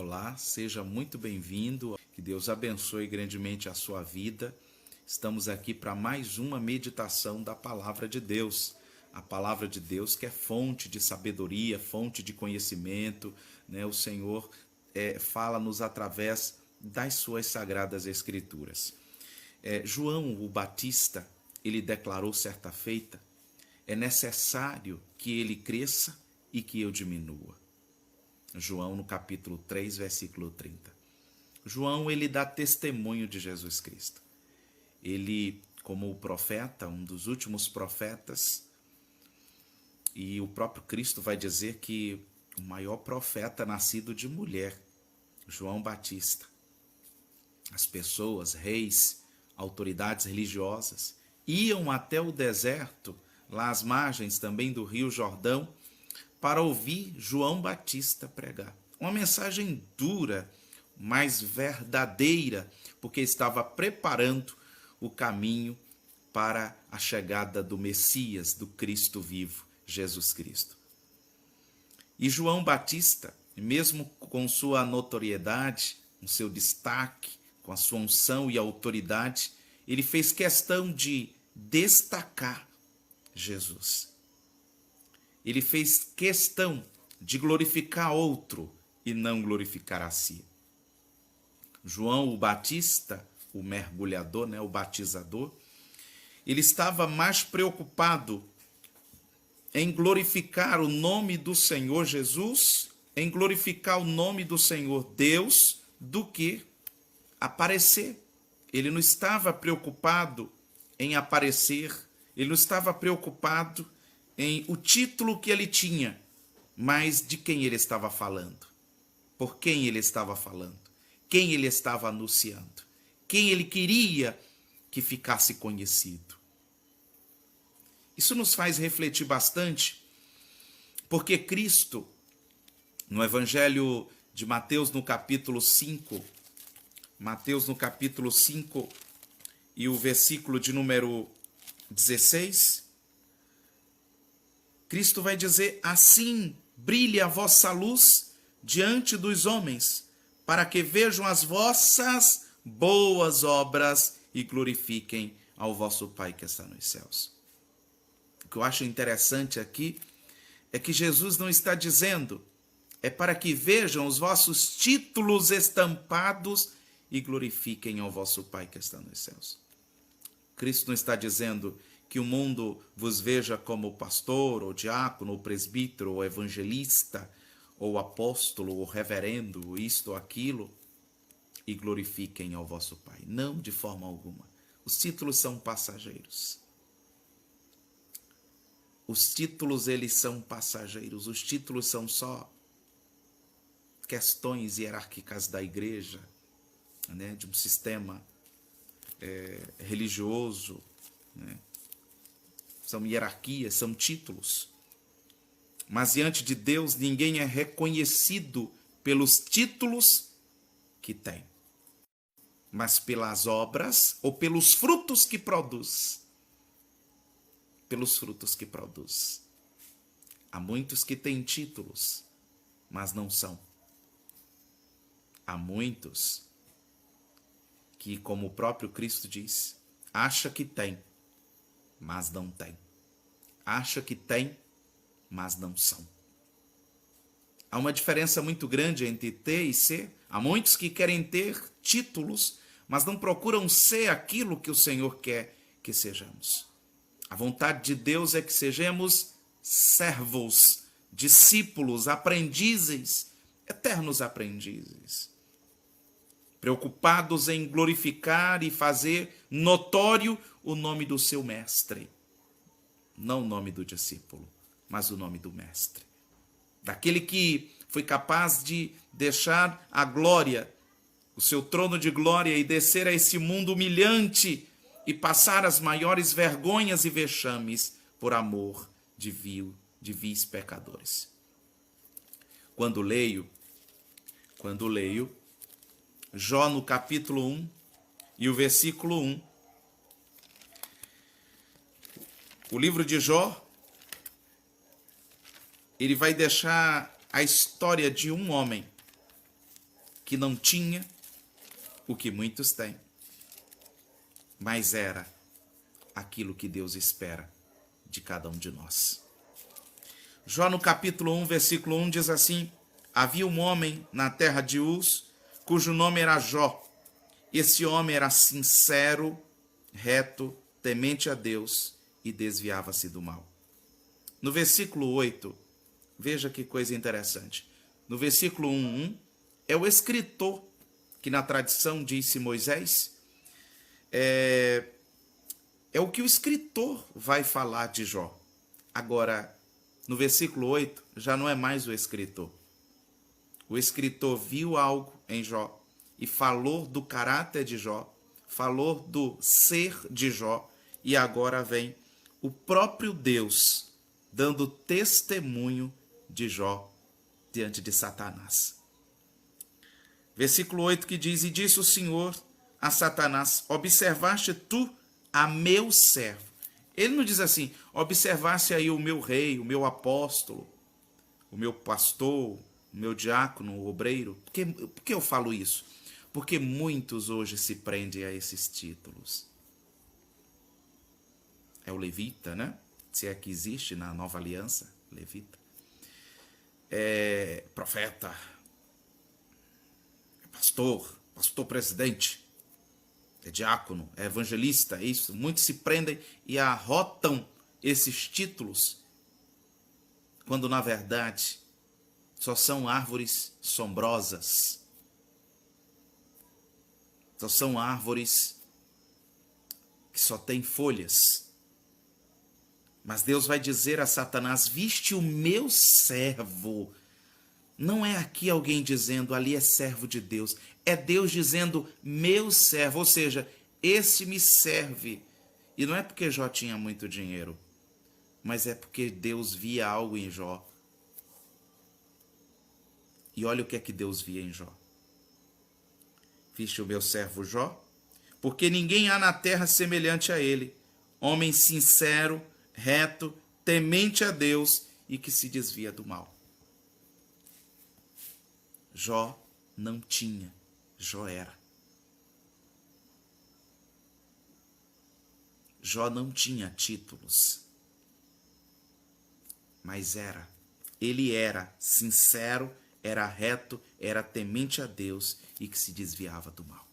Olá, seja muito bem-vindo. Que Deus abençoe grandemente a sua vida. Estamos aqui para mais uma meditação da Palavra de Deus. A Palavra de Deus que é fonte de sabedoria, fonte de conhecimento, né? O Senhor fala-nos através das suas sagradas Escrituras. João o Batista, ele declarou certa feita: é necessário que ele cresça e que eu diminua. João no capítulo 3, versículo 30. João, ele dá testemunho de Jesus Cristo. Ele, como o profeta, um dos últimos profetas, e o próprio Cristo vai dizer que o maior profeta nascido de mulher, João Batista. As pessoas, reis, autoridades religiosas, iam até o deserto, lá às margens também do Rio Jordão, para ouvir João Batista pregar. Uma mensagem dura, mas verdadeira, porque estava preparando o caminho para a chegada do Messias, do Cristo vivo, Jesus Cristo. E João Batista, mesmo com sua notoriedade, com seu destaque, com a sua unção e autoridade, ele fez questão de destacar Jesus. Ele fez questão de glorificar outro e não glorificar a si. João o Batista, o mergulhador, o batizador, ele estava mais preocupado em glorificar o nome do Senhor Jesus, em glorificar o nome do Senhor Deus, do que aparecer. Ele não estava preocupado em aparecer, ele não estava preocupado em o título que ele tinha, mas de quem ele estava falando, por quem ele estava falando, quem ele estava anunciando, quem ele queria que ficasse conhecido. Isso nos faz refletir bastante, porque Cristo, no Evangelho de Mateus, no capítulo 5, e o versículo de número 16, Cristo vai dizer: assim brilhe a vossa luz diante dos homens, para que vejam as vossas boas obras e glorifiquem ao vosso Pai que está nos céus. O que eu acho interessante aqui é que Jesus não está dizendo é para que vejam os vossos títulos estampados e glorifiquem ao vosso Pai que está nos céus. Cristo não está dizendo que o mundo vos veja como pastor, ou diácono, ou presbítero, ou evangelista, ou apóstolo, ou reverendo, ou isto ou aquilo, e glorifiquem ao vosso Pai. Não, de forma alguma. Os títulos são passageiros. Os títulos, eles são passageiros. Os títulos são só questões hierárquicas da igreja, de um sistema religioso, São hierarquias, são títulos. Mas diante de Deus, ninguém é reconhecido pelos títulos que tem, mas pelas obras ou pelos frutos que produz. Pelos frutos que produz. Há muitos que têm títulos, mas não são. Há muitos que, como o próprio Cristo diz, acha que tem, mas não tem. Acha que tem, mas não são. Há uma diferença muito grande entre ter e ser. Há muitos que querem ter títulos, mas não procuram ser aquilo que o Senhor quer que sejamos. A vontade de Deus é que sejamos servos, discípulos, aprendizes, eternos aprendizes, preocupados em glorificar e fazer notório o nome do seu mestre. Não o nome do discípulo, mas o nome do mestre. Daquele que foi capaz de deixar a glória, o seu trono de glória, e descer a esse mundo humilhante e passar as maiores vergonhas e vexames por amor de vis pecadores. Quando leio Jó no capítulo 1 e o versículo 1, o livro de Jó, ele vai deixar a história de um homem que não tinha o que muitos têm, mas era aquilo que Deus espera de cada um de nós. Jó no capítulo 1, versículo 1 diz assim: havia um homem na terra de Uz, cujo nome era Jó. Esse homem era sincero, reto, temente a Deus e desviava-se do mal. No versículo 8, veja que coisa interessante. No versículo 1, é o escritor, que na tradição disse Moisés, é o que o escritor vai falar de Jó. Agora, no versículo 8, já não é mais o escritor. O escritor viu algo em Jó e falou do caráter de Jó, falou do ser de Jó, e agora vem o próprio Deus dando testemunho de Jó diante de Satanás. Versículo 8 que diz: e disse o Senhor a Satanás: observaste tu a meu servo. Ele não diz assim: observasse aí o meu rei, o meu apóstolo, o meu pastor, o meu diácono, o obreiro. Por que eu falo isso? Porque muitos hoje se prendem a esses títulos. É o levita, né? Se é que existe na nova aliança, levita. É profeta, é pastor presidente, é diácono, é evangelista, é isso. Muitos se prendem e arrotam esses títulos, quando na verdade só são árvores sombrosas. Só são árvores que só têm folhas. Mas Deus vai dizer a Satanás: viste o meu servo. Não é aqui alguém dizendo ali é servo de Deus. É Deus dizendo meu servo. Ou seja, esse me serve. E não é porque Jó tinha muito dinheiro, mas é porque Deus via algo em Jó. E olha o que é que Deus via em Jó. Viste o meu servo Jó? Porque ninguém há na terra semelhante a ele, homem sincero, reto, temente a Deus e que se desvia do mal. Jó não tinha, Jó era. Jó não tinha títulos, mas era. Ele era sincero, era reto, era temente a Deus e que se desviava do mal.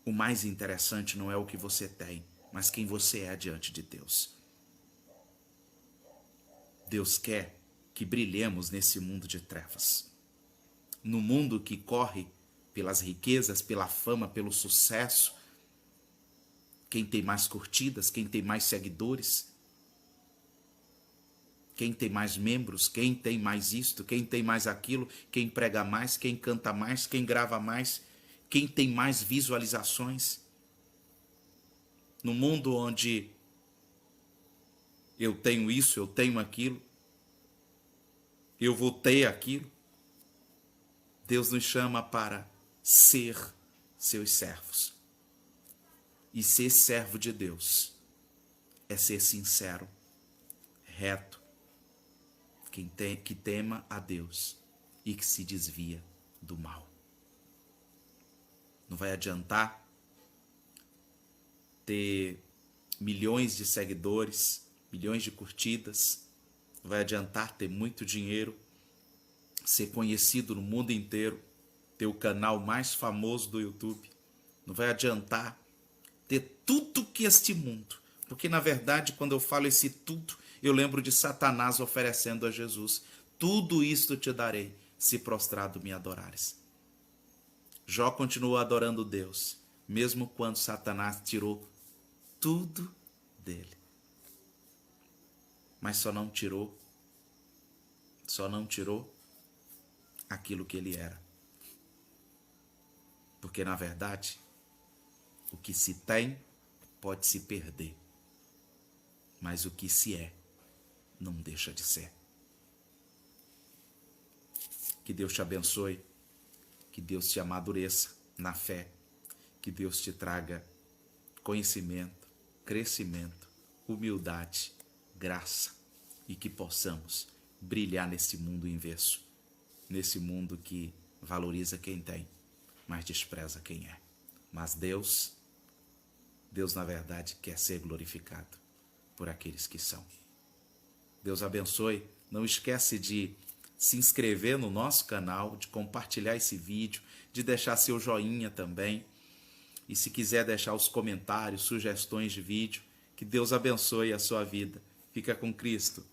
O mais interessante não é o que você tem, mas quem você é diante de Deus. Deus quer que brilhemos nesse mundo de trevas. No mundo que corre pelas riquezas, pela fama, pelo sucesso. Quem tem mais curtidas, quem tem mais seguidores, quem tem mais membros, quem tem mais isto, quem tem mais aquilo, quem prega mais, quem canta mais, quem grava mais, quem tem mais visualizações. No mundo onde eu tenho isso, eu tenho aquilo, eu vou ter aquilo, Deus nos chama para ser seus servos. E ser servo de Deus é ser sincero, reto, que tema a Deus e que se desvia do mal. Não vai adiantar ter milhões de seguidores, milhões de curtidas, não vai adiantar ter muito dinheiro, ser conhecido no mundo inteiro, ter o canal mais famoso do YouTube. Não vai adiantar ter tudo que este mundo. Porque, na verdade, quando eu falo esse tudo, eu lembro de Satanás oferecendo a Jesus: tudo isto te darei, se prostrado me adorares. Jó continuou adorando Deus, mesmo quando Satanás tirou tudo dele. Mas só não tirou aquilo que ele era. Porque, na verdade, o que se tem pode se perder, mas o que se é não deixa de ser. Que Deus te abençoe, que Deus te amadureça na fé, que Deus te traga conhecimento, crescimento, humildade, graça e que possamos brilhar nesse mundo inverso, nesse mundo que valoriza quem tem, mas despreza quem é. Mas Deus na verdade quer ser glorificado por aqueles que são. Deus abençoe. Não esquece de se inscrever no nosso canal, de compartilhar esse vídeo, de deixar seu joinha também. E se quiser deixar os comentários, sugestões de vídeo, que Deus abençoe a sua vida. Fica com Cristo.